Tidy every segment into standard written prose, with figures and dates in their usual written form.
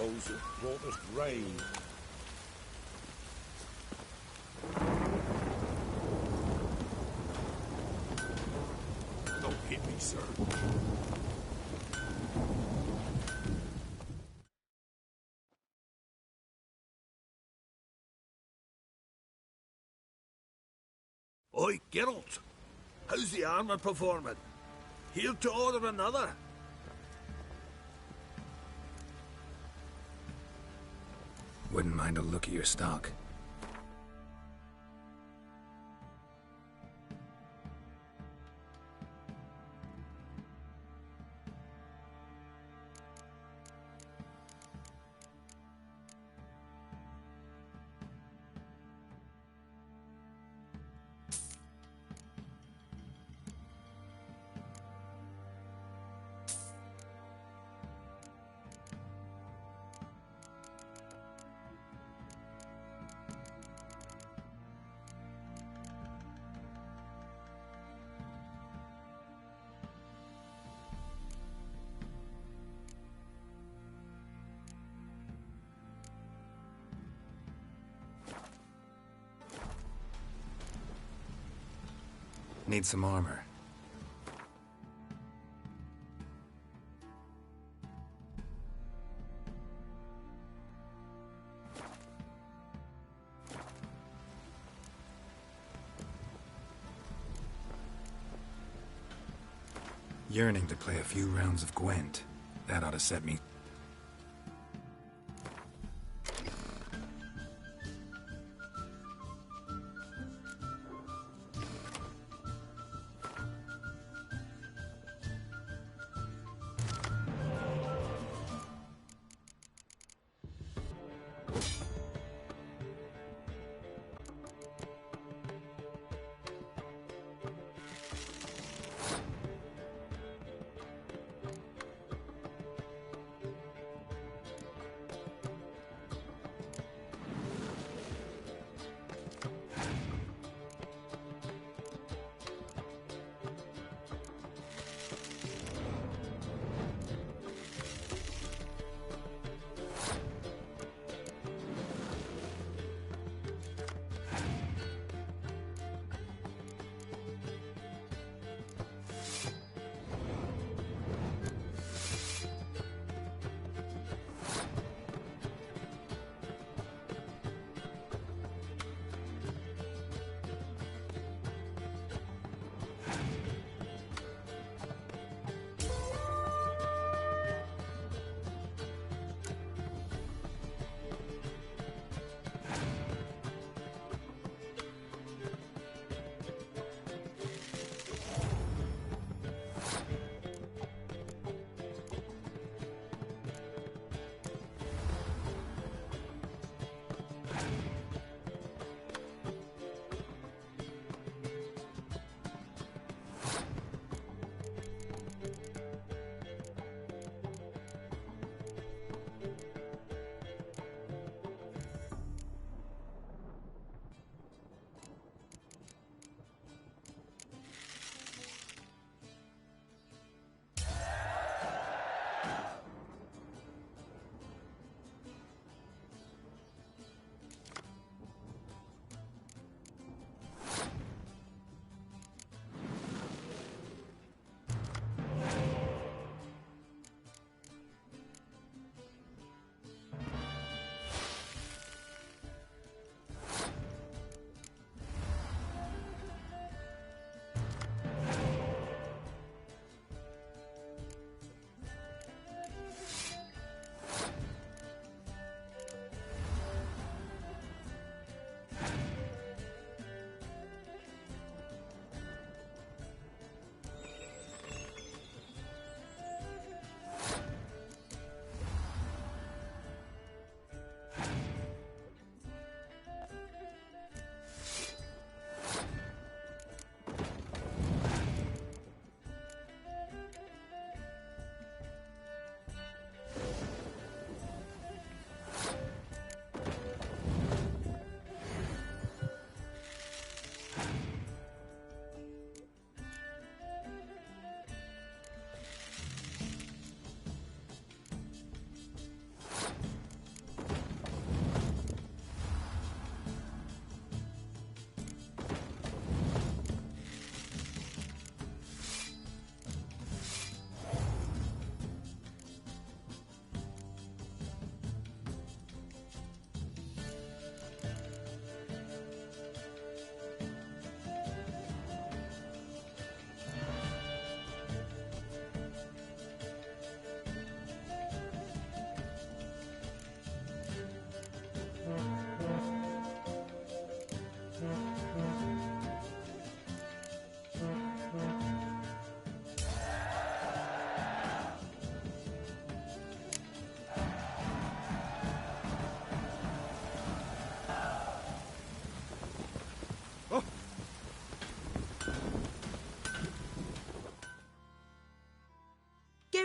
those that brought us rain. Don't hit me, sir. Oi, Geralt! How's the armour performing? Here to order another? Wouldn't mind a look at your stock. Need some armor. Yearning to play a few rounds of Gwent. That ought to set me.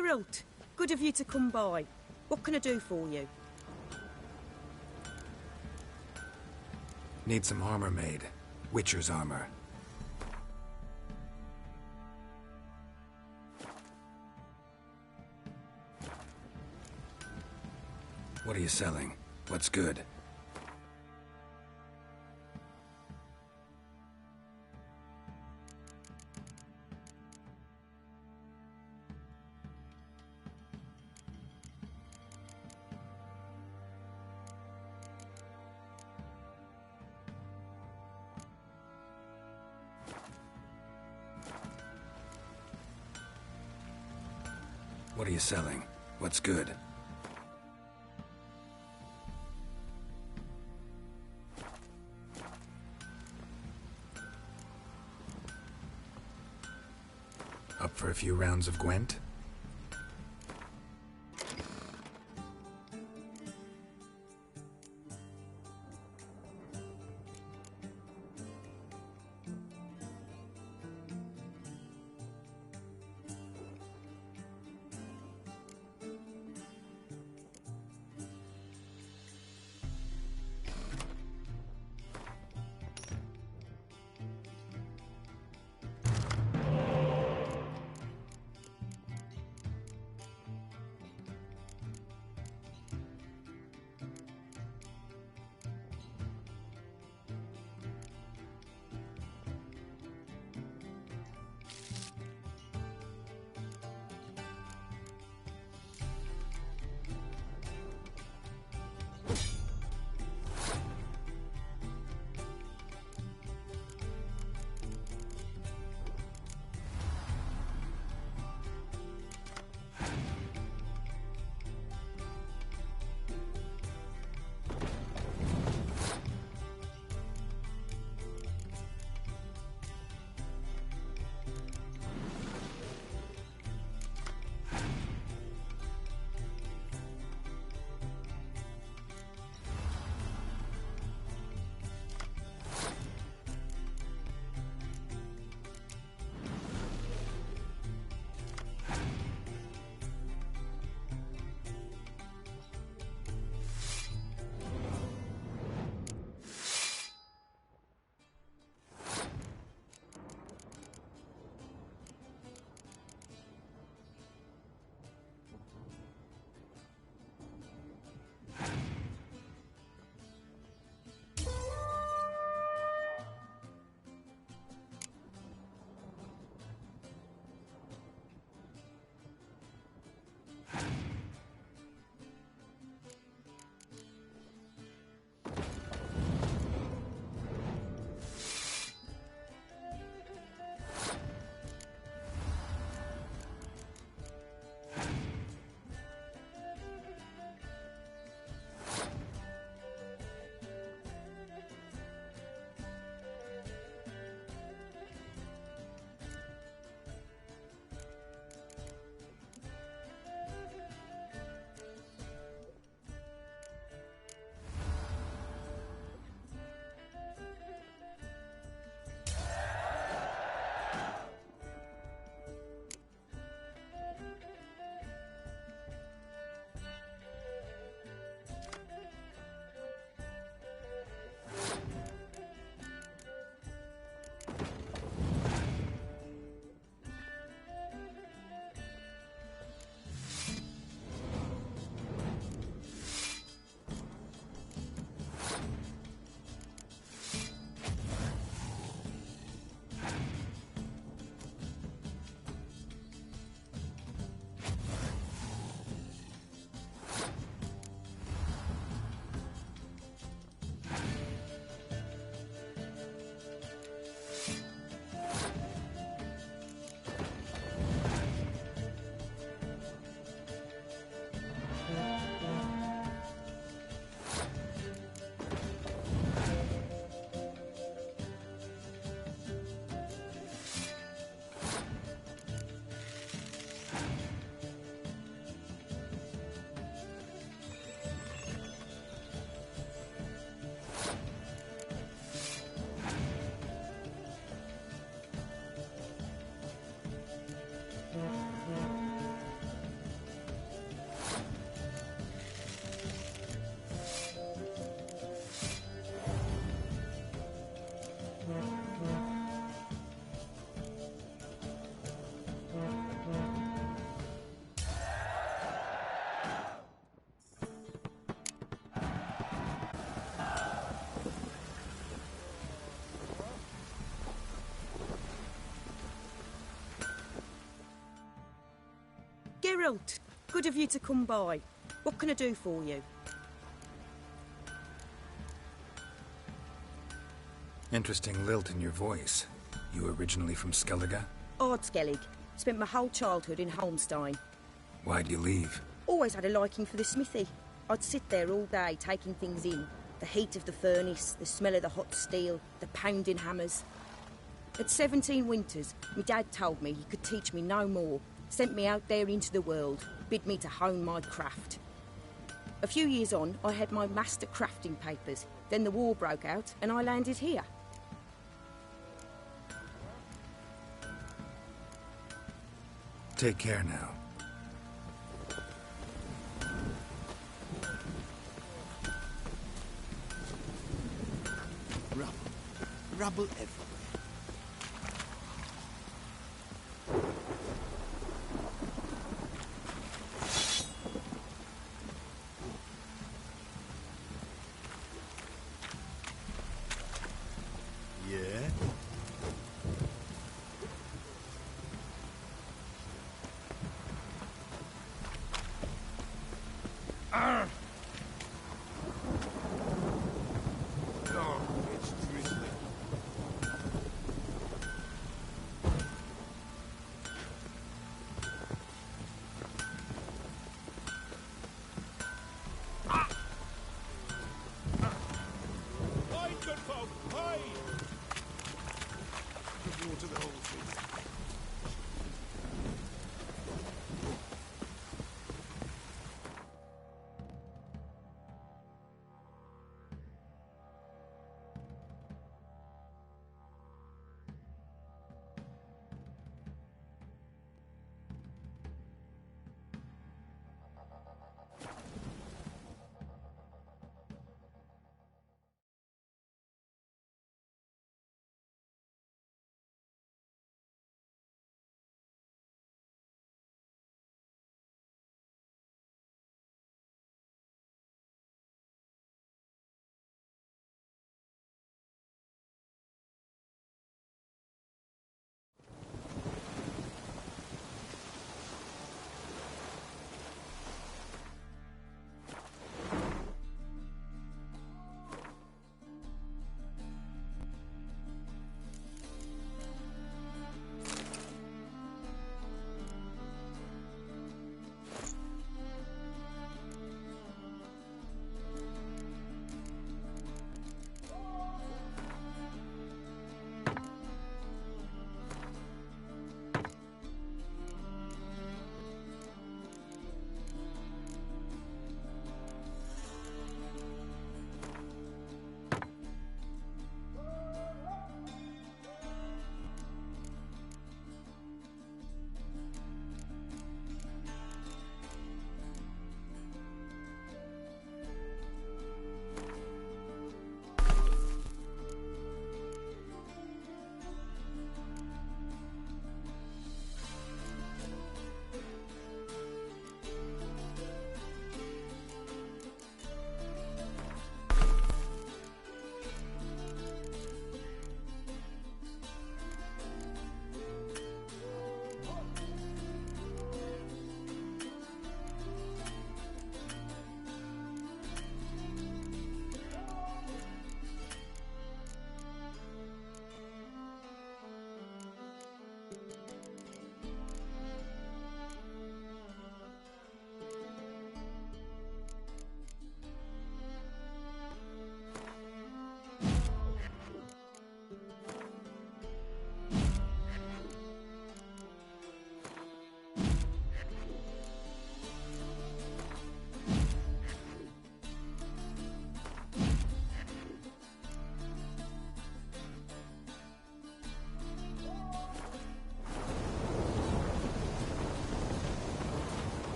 Geralt, good of you to come by. What can I do for you? Need some armor made. Witcher's armor. What are you selling? What's good? What are you selling? What's good? Up for a few rounds of Gwent? Geralt, good of you to come by. What can I do for you? Interesting lilt in your voice. You originally from Skellige? Ardskellig. Spent my whole childhood in Holmstein. Why'd you leave? Always had a liking for the smithy. I'd sit there all day taking things in. The heat of the furnace, the smell of the hot steel, the pounding hammers. At 17 winters, my dad told me he could teach me no more. Sent me out there into the world, bid me to hone my craft. A few years on, I had my master crafting papers. Then the war broke out and I landed here. Take care now. Rubble. Rubble everywhere. Yeah? Oh, it's drizzling. Hide, good folk, hide! Give water the horses.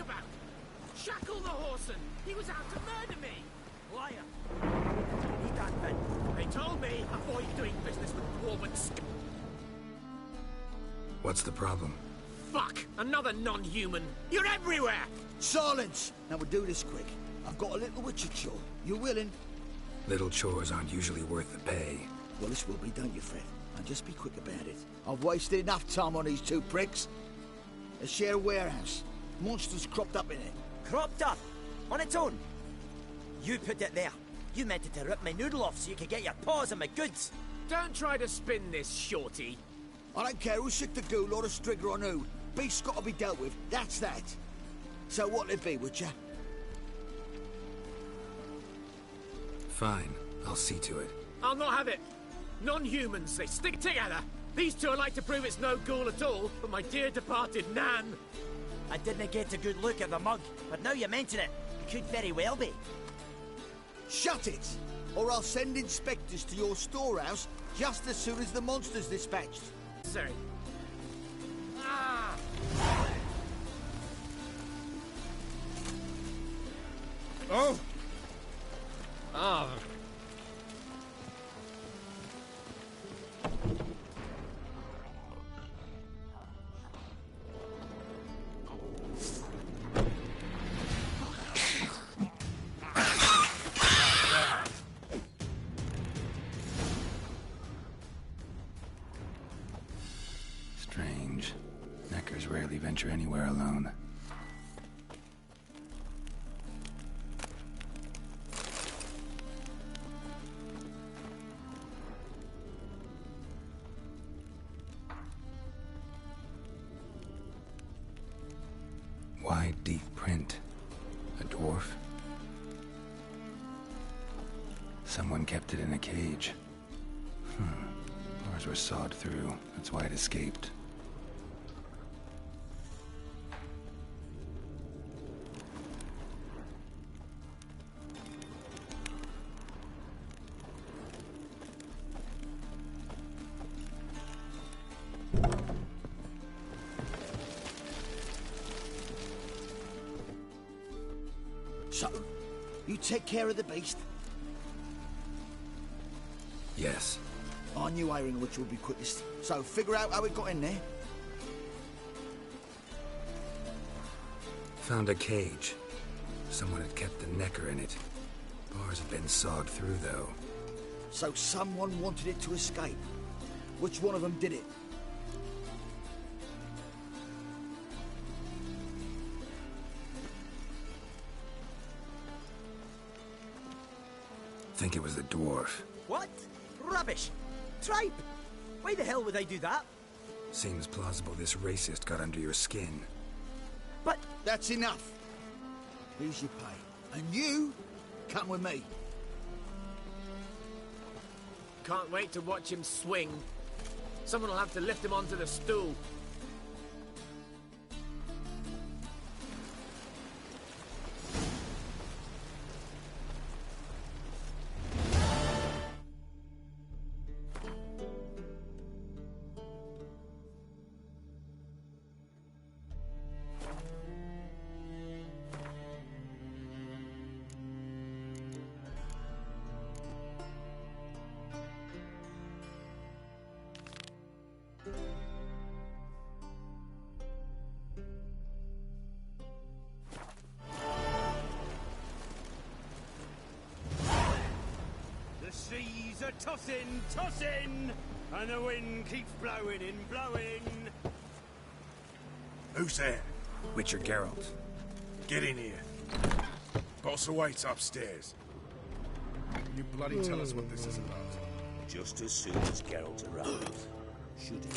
about? Shackle the Horson! He was out to murder me! Liar! He can't been. They told me avoid doing business with dwarven What's the problem? Fuck! Another non-human! You're everywhere! Silence! Now we'll do this quick. I've got a little witcher chore. You willing? Little chores aren't usually worth the pay. Well, this will be, don't you, Fred? And just be quick about it. I've wasted enough time on these two pricks. A share warehouse. Monsters cropped up in it. Cropped up? On its own? You put it there. You meant it to rip my noodle off so you could get your paws on my goods. Don't try to spin this, shorty. I don't care who's sick the ghoul or the strigger on who. Beast's got to be dealt with. That's that. So what'll it be, Witcher? Fine, I'll see to it. I'll not have it. Non-humans, they stick together. These two are like to prove it's no ghoul at all, but my dear departed Nan. I didn't get a good look at the mug, but now you mention it, it could very well be. Shut it! Or I'll send inspectors to your storehouse just as soon as the monster's dispatched. Sorry. Ah! Oh! Ah. Strange. Neckers rarely venture anywhere alone. Wide, deep print. A dwarf? Someone kept it in a cage. Bars were sawed through. That's why it escaped. So, you take care of the beast. Yes. I knew hiring which would be quickest. So figure out how it got in there. Found a cage. Someone had kept the necker in it. Bars had been sawed through, though. So someone wanted it to escape. Which one of them did it? Think it was the dwarf. What? Rubbish! Tripe! Why the hell would I do that? Seems plausible this racist got under your skin. But... That's enough. Here's your pay. And you, come with me. Can't wait to watch him swing. Someone will have to lift him onto the stool. The seas are tossing, tossing, and the wind keeps blowing and blowing. Who's there? Witcher Geralt. Get in here. Boss awaits upstairs. You bloody tell us what this is about. Just as soon as Geralt arrives. Should he?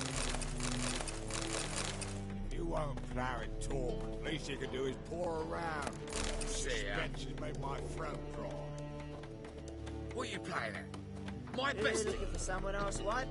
You won't plough and talk. Least you can do is pour around. Suspense has made my throat dry. What are you playing at? My Who's best. looking for someone else, what?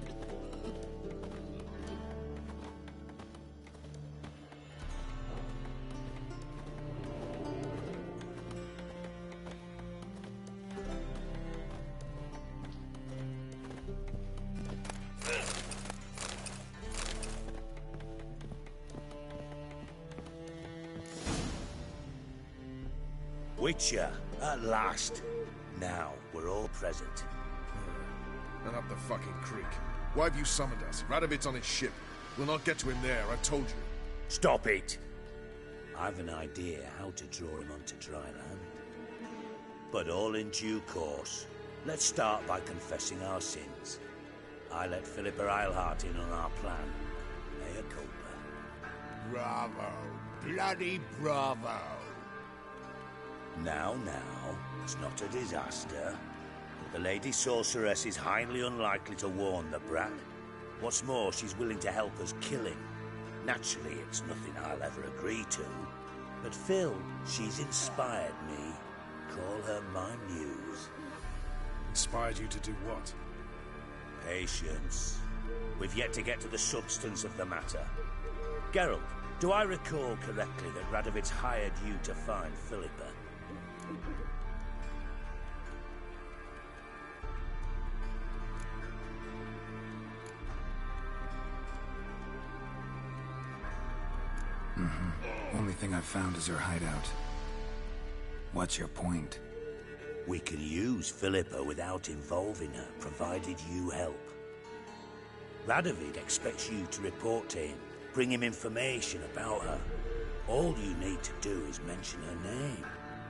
Witcher, at last. Now, we're all present. And up the fucking creek. Why have you summoned us? Radovid's on his ship. We'll not get to him there, I told you. Stop it! I've an idea how to draw him onto dry land. But all in due course. Let's start by confessing our sins. I let Philippa Eilhart in on our plan. Mea culpa. Bravo. Bloody bravo. Now, it's not a disaster. But the Lady Sorceress is highly unlikely to warn the brat. What's more, she's willing to help us kill him. Naturally, it's nothing I'll ever agree to. But Phil, she's inspired me. Call her my muse. Inspired you to do what? Patience. We've yet to get to the substance of the matter. Geralt, do I recall correctly that Radovid's hired you to find Philippa? Only thing I've found is her hideout. What's your point? We can use Philippa without involving her, provided you help. Radovid expects you to report to him, bring him information about her. All you need to do is mention her name,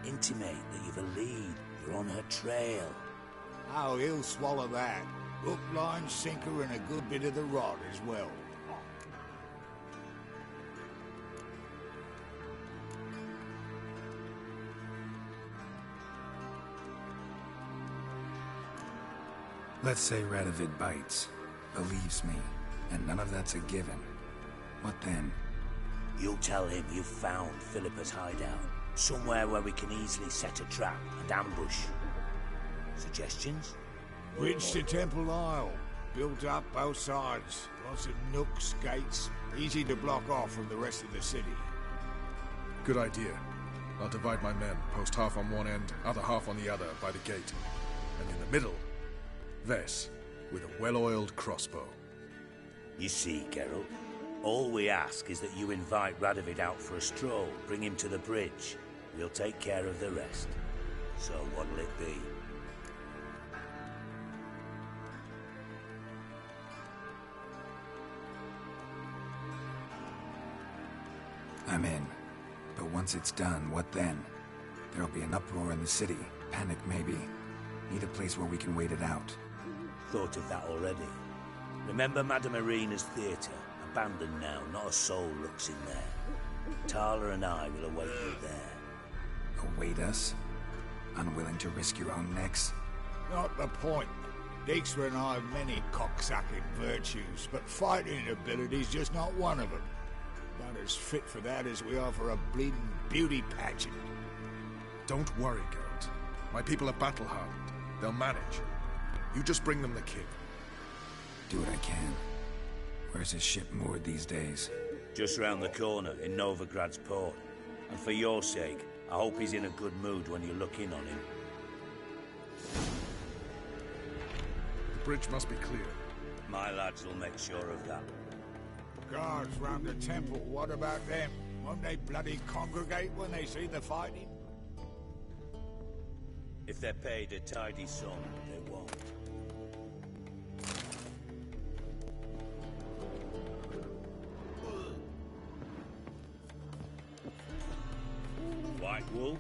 intimate that you've a lead, you're on her trail. Oh, he'll swallow that. Hook, line, sinker, and a good bit of the rod as well. Let's say Radovid bites, believes me, and none of that's a given. What then? You'll tell him you've found Philippa's hideout, somewhere where we can easily set a trap and ambush. Suggestions? Bridge to Temple Isle. Built up both sides. Lots of nooks, gates. Easy to block off from the rest of the city. Good idea. I'll divide my men, post half on one end, other half on the other, by the gate. And in the middle, Vess, with a well-oiled crossbow. You see, Geralt, all we ask is that you invite Radovid out for a stroll, bring him to the bridge. We'll take care of the rest. So what'll it be? I'm in. But once it's done, what then? There'll be an uproar in the city. Panic, maybe. Need a place where we can wait it out. Thought of that already. Remember Madame Irina's theatre? Abandoned now, not a soul looks in there. Tala and I will await you there. Await us? Unwilling to risk your own necks? Not the point. Dijkstra and I have many cocksucking virtues, but fighting ability's just not one of them. Not as fit for that as we are for a bleeding beauty pageant. Don't worry, Geralt. My people are battle-hardened. They'll manage. You just bring them the king. Do what I can. Where's his ship moored these days? Just round the corner, in Novigrad's port. And for your sake, I hope he's in a good mood when you look in on him. The bridge must be clear. My lads will make sure of that. Guards round the temple, what about them? Won't they bloody congregate when they see the fighting? If they're paid a tidy sum, they won't. White Wolf?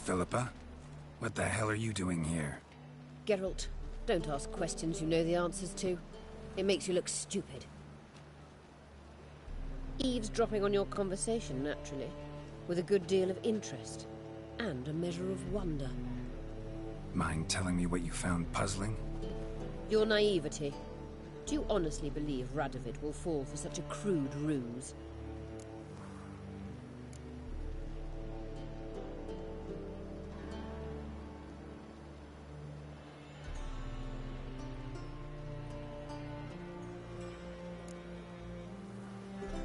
Philippa? What the hell are you doing here? Geralt, don't ask questions you know the answers to. It makes you look stupid. Eavesdropping on your conversation, naturally, with a good deal of interest, and a measure of wonder. Mind telling me what you found puzzling? Your naivety. Do you honestly believe Radovid will fall for such a crude ruse?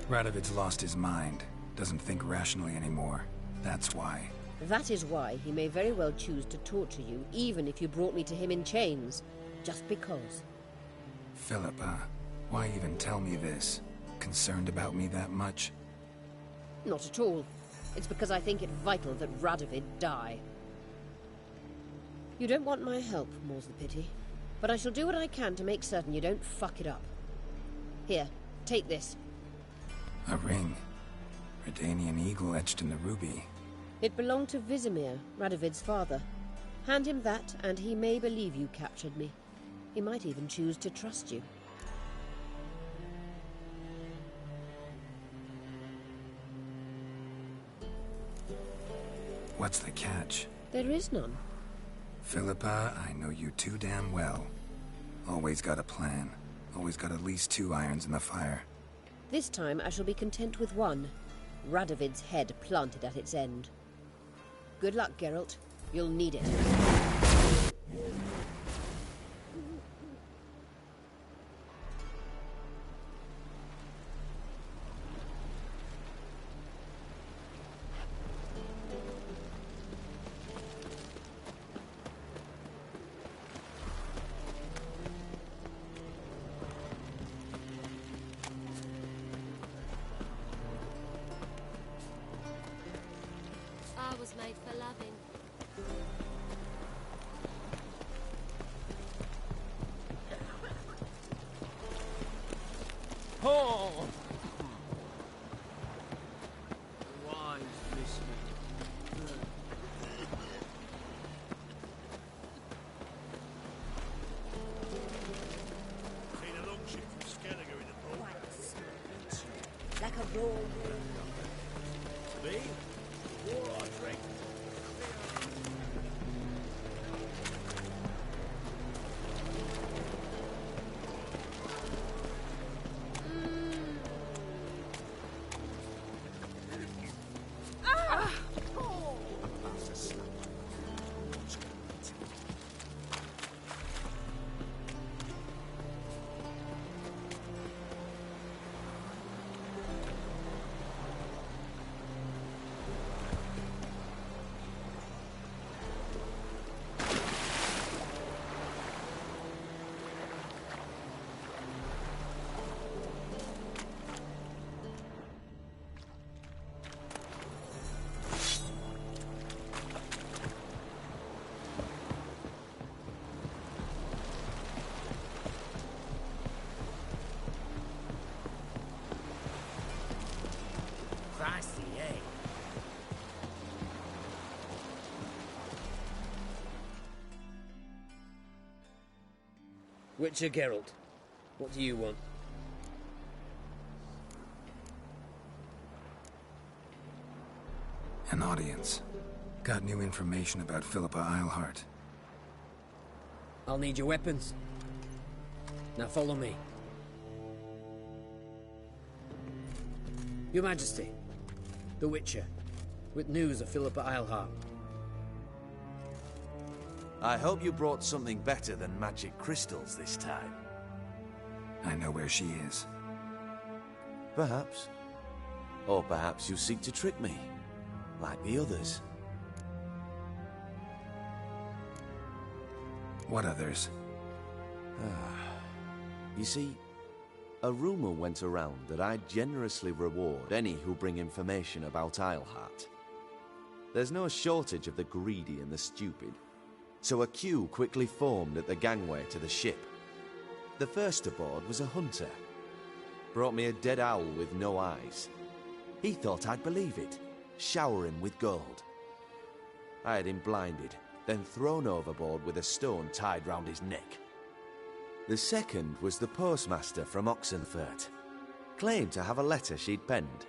Radovid's lost his mind. Doesn't think rationally anymore. That's why. That is why he may very well choose to torture you, even if you brought me to him in chains. Just because. Philippa, why even tell me this? Concerned about me that much? Not at all. It's because I think it vital that Radovid die. You don't want my help, more's the pity. But I shall do what I can to make certain you don't fuck it up. Here, take this. A ring. Redanian eagle etched in the ruby. It belonged to Vizimir, Radovid's father. Hand him that, and he may believe you captured me. He might even choose to trust you. What's the catch? There is none. Philippa, I know you too damn well. Always got a plan. Always got at least 2 irons in the fire. This time I shall be content with one. Radovid's head planted at its end. Good luck, Geralt. You'll need it. I was made for loving. Oh! Wise listening. Seen a longship from Skelliger in the port. Like a raw Me? War or drink? Christy, eh? Witcher Geralt, what do you want? An audience. Got new information about Philippa Eilhart. I'll need your weapons. Now follow me. Your Majesty, the Witcher, with news of Philippa Eilhart. I hope you brought something better than magic crystals this time. I know where she is. Perhaps. Or perhaps you seek to trick me, like the others. What others? You see, a rumor went around that I generously reward any who bring information about Eilhart. There's no shortage of the greedy and the stupid, so a queue quickly formed at the gangway to the ship. The first aboard was a hunter. Brought me a dead owl with no eyes. He thought I'd believe it, shower him with gold. I had him blinded, then thrown overboard with a stone tied round his neck. The second was the postmaster from Oxenfurt. Claimed to have a letter she'd penned.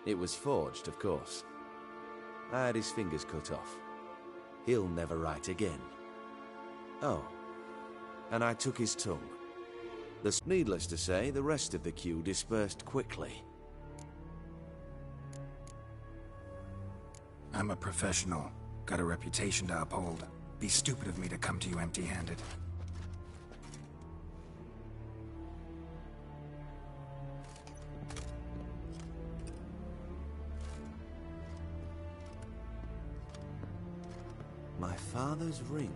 It was forged, of course. I had his fingers cut off. He'll never write again. Oh. And I took his tongue. Needless to say, the rest of the queue dispersed quickly. I'm a professional. Got a reputation to uphold. Be stupid of me to come to you empty-handed. My father's ring.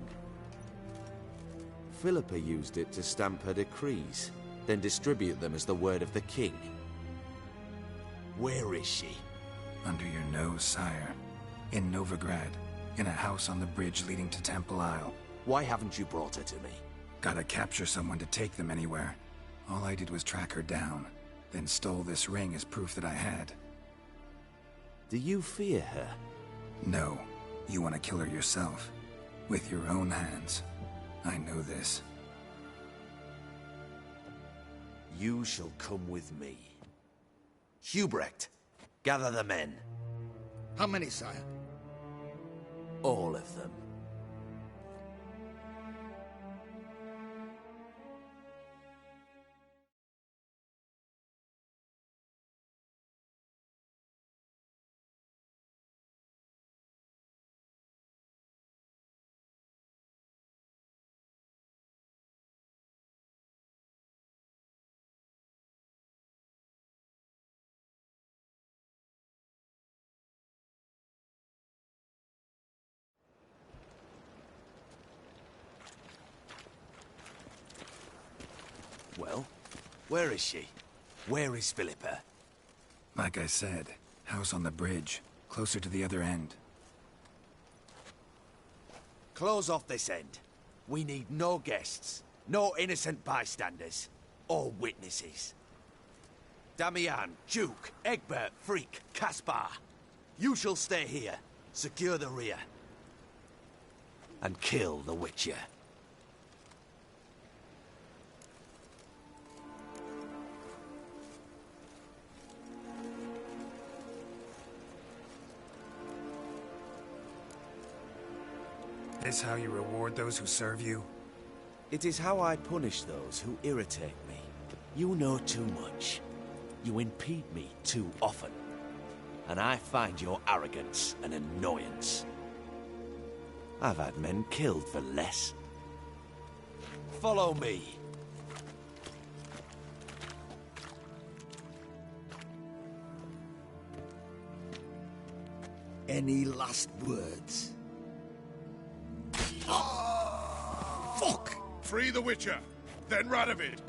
Philippa used it to stamp her decrees, then distribute them as the word of the king. Where is she? Under your nose, sire. In Novigrad. In a house on the bridge leading to Temple Isle. Why haven't you brought her to me? Gotta capture someone to take them anywhere. All I did was track her down, then stole this ring as proof that I had. Do you fear her? No. You want to kill her yourself. With your own hands. I know this. You shall come with me. Hubrecht, gather the men. How many, sire? All of them. Well, where is she? Where is Philippa? Like I said, house on the bridge, closer to the other end. Close off this end. We need no guests, no innocent bystanders, or witnesses. Damian, Duke, Egbert, Freak, Caspar. You shall stay here, secure the rear, and kill the Witcher. This how you reward those who serve you? It is how I punish those who irritate me. You know too much. You impede me too often. And I find your arrogance an annoyance. I've had men killed for less. Follow me. Any last words? Fuck! Free the Witcher, then Radovid.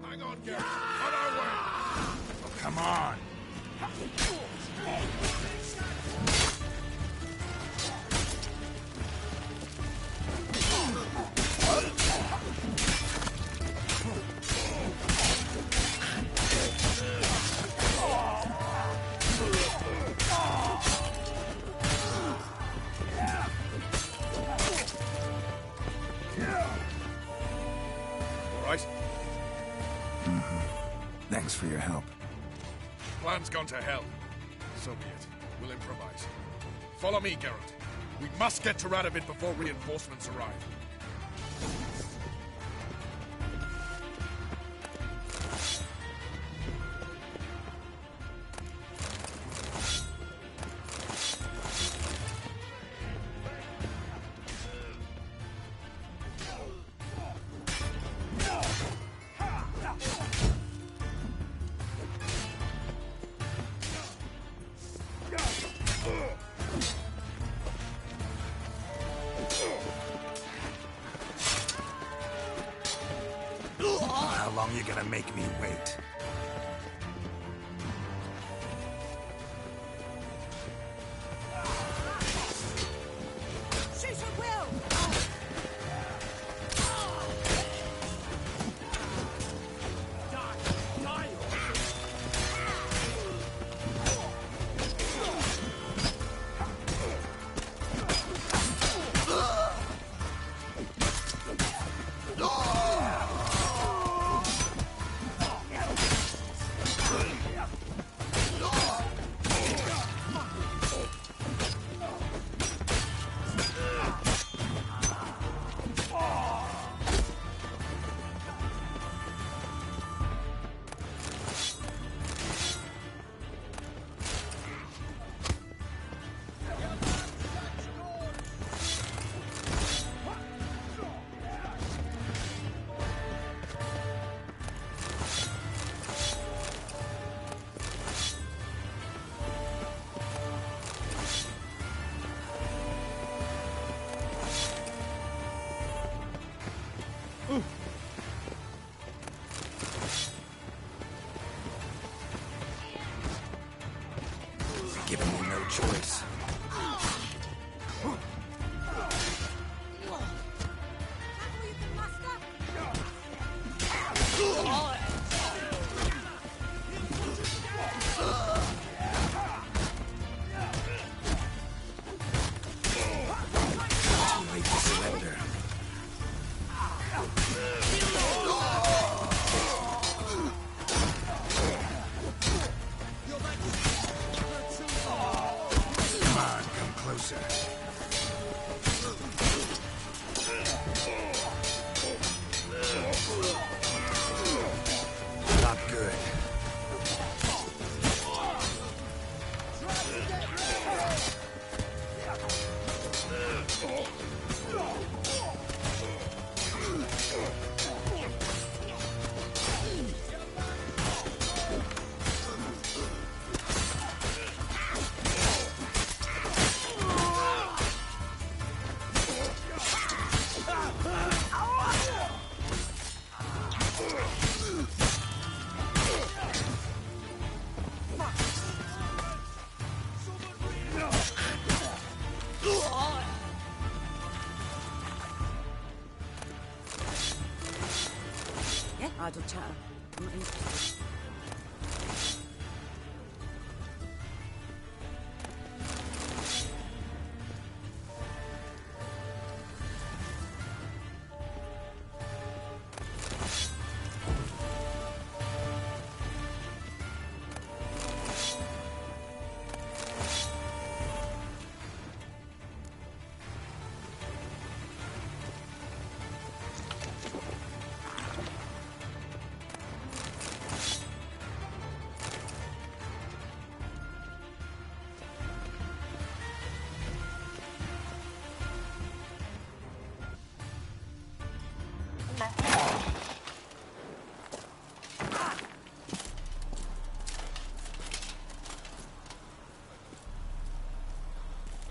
Hang on, Geralt. On our way. Oh, come on. Thanks for your help. Plan's gone to hell. So be it. We'll improvise. Follow me, Geralt. We must get to Radovid before reinforcements arrive. How long you gonna make me wait? Shoot at will! idle chatter. I'm not interested.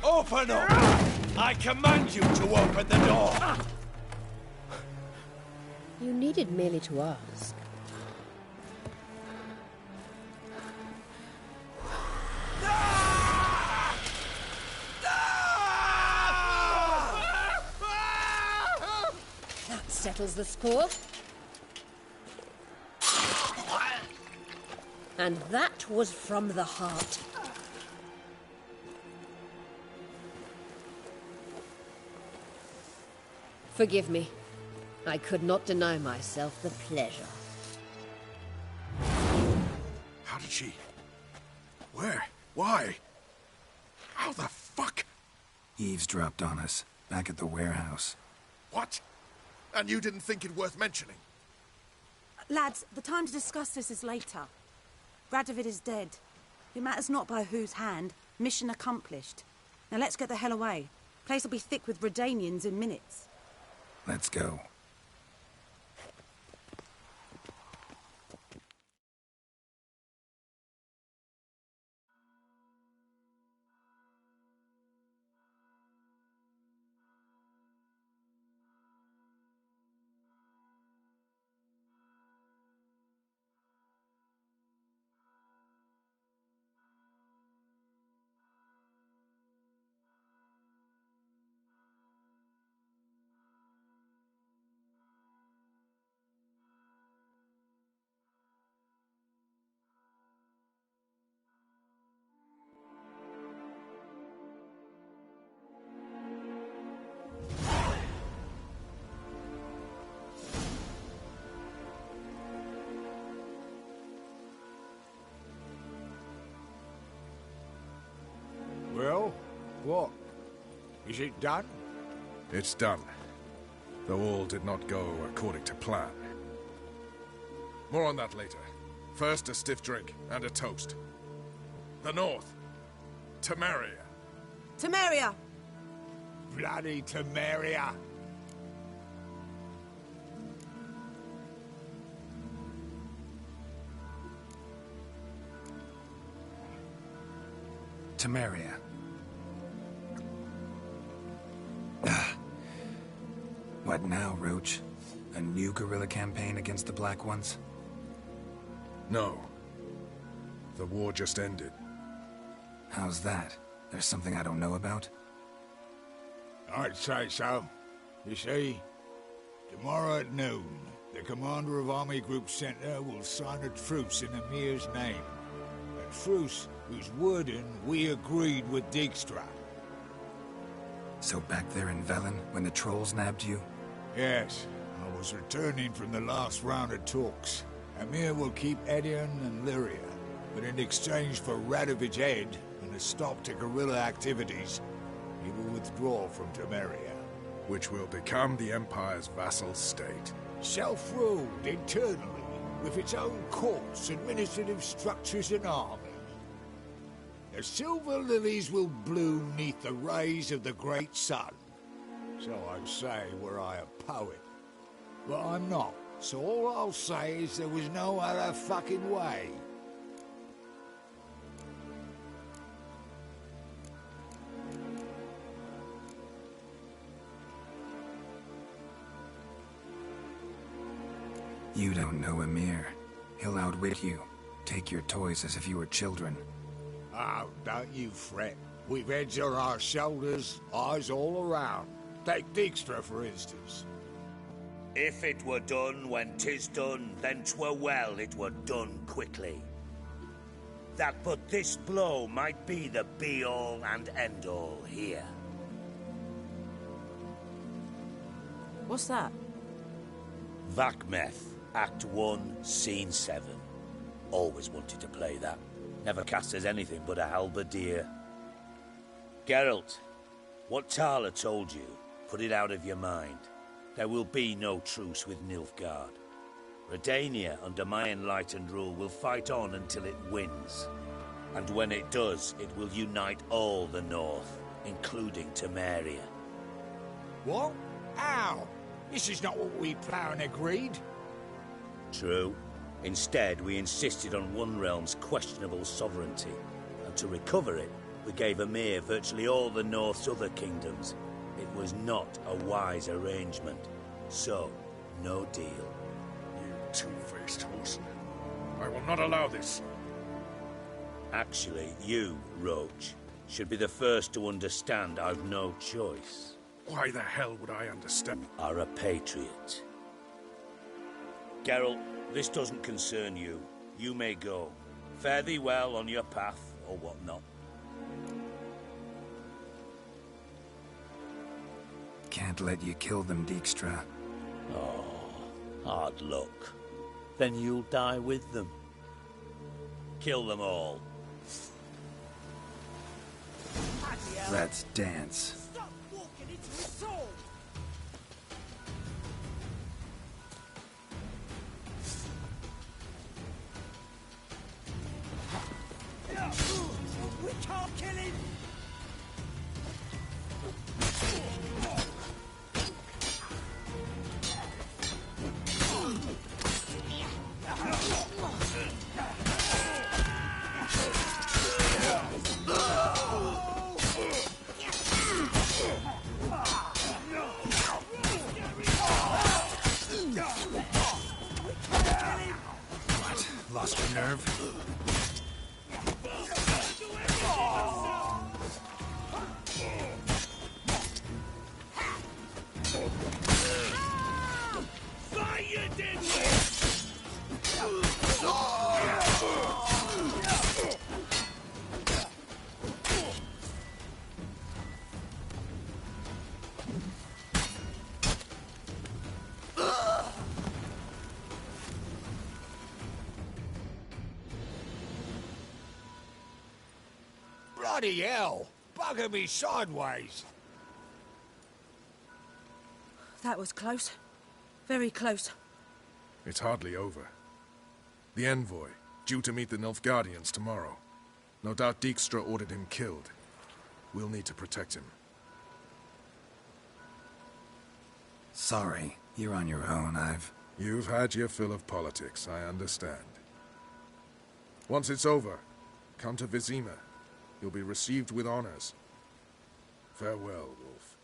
Open up! I command you to open the door! You needed merely to ask. That settles the score. And that was from the heart. Forgive me. I could not deny myself the pleasure. How did she... Where? Why? How the fuck? Eavesdropped on us, back at the warehouse. What? And you didn't think it worth mentioning? Lads, the time to discuss this is later. Radovid is dead. It matters not by whose hand. Mission accomplished. Now let's get the hell away. Place will be thick with Redanians in minutes. Let's go. Well, what? Is it done? It's done. Though all did not go according to plan. More on that later. First, a stiff drink and a toast. The North. Temeria. Temeria! Bloody Temeria! Temeria. What now, Roach? A new guerrilla campaign against the Black Ones? No. The war just ended. How's that? There's something I don't know about? I'd say so. You see, tomorrow at noon, the commander of Army Group Center will sign a truce in Emir's name. A truce whose wording we agreed with Dijkstra. So back there in Velen, when the trolls nabbed you? Yes, I was returning from the last round of talks. Emir will keep Edion and Lyria, but in exchange for Radovid's head and a stop to guerrilla activities, he will withdraw from Temeria. Which will become the Empire's vassal state. Self-ruled internally, with its own courts, administrative structures and army. The silver lilies will bloom neath the rays of the great sun. So I'd say were I a poet. But I'm not, so all I'll say is there was no other fucking way. You don't know Emir. He'll outwit you. Take your toys as if you were children. Oh, don't you fret. We've heads on our shoulders, eyes all around. Take Dijkstra, for instance. If it were done when 'tis done, then 'twere well it were done quickly. That but this blow might be the be-all and end-all here. What's that? Vakmeth, Act 1, Scene 7. Always wanted to play that. Never cast as anything but a halberdier. Geralt, what Tala told you, put it out of your mind. There will be no truce with Nilfgaard. Redania, under my enlightened rule, will fight on until it wins. And when it does, it will unite all the North, including Temeria. What? How? This is not what we planned and agreed. True. Instead, we insisted on one realm's questionable sovereignty, and to recover it, we gave Emir virtually all the North's other kingdoms. It was not a wise arrangement. So, no deal. You two-faced horsman. I will not allow this. Actually, you, Roach, should be the first to understand I've no choice. Why the hell would I understand? Are a patriot. Geralt, this doesn't concern you. You may go. Fare thee well on your path, or whatnot. Can't let you kill them, Dijkstra. Oh, hard luck. Then you'll die with them. Kill them all. Let's dance. Stop walking into his soul! We can't kill him! What? Lost your nerve? Bloody hell! Bugger me sideways! That was close. Very close. It's hardly over. The envoy, due to meet the Nilfgaardians tomorrow. No doubt Dijkstra ordered him killed. We'll need to protect him. Sorry, you're on your own. You've had your fill of politics, I understand. Once it's over, come to Vizima. You'll be received with honors. Farewell, Wolf.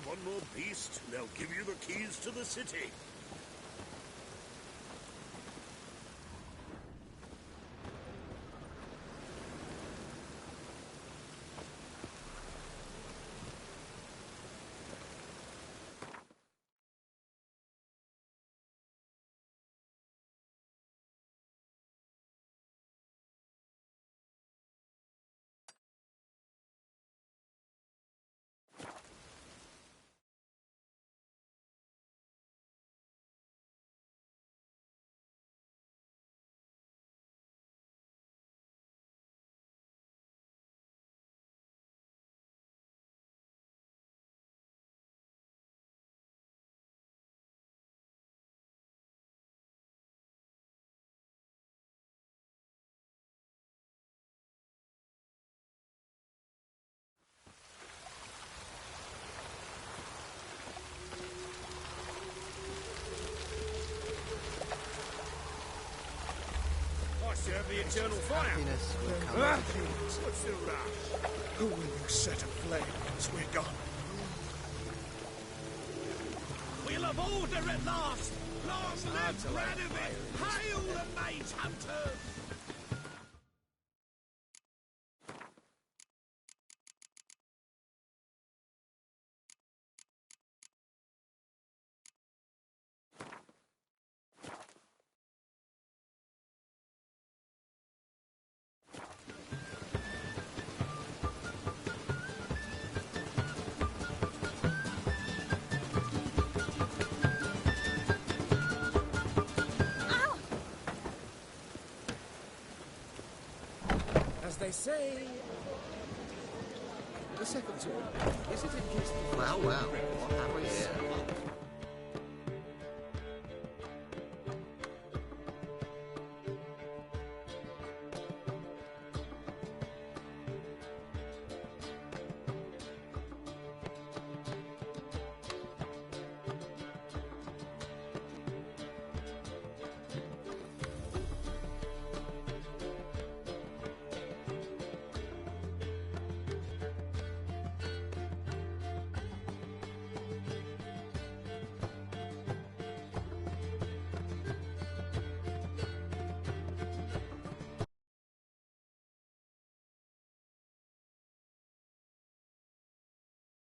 one more beast, they'll give you the keys to the city. Serve the eternal fire. Happiness will come with What's the rush? Who will you set aflame once we're gone? We'll have order at last! Long live Radovid! Hail the mage hunters! As they say... The second sword. Is it in case the... Well, what have we here?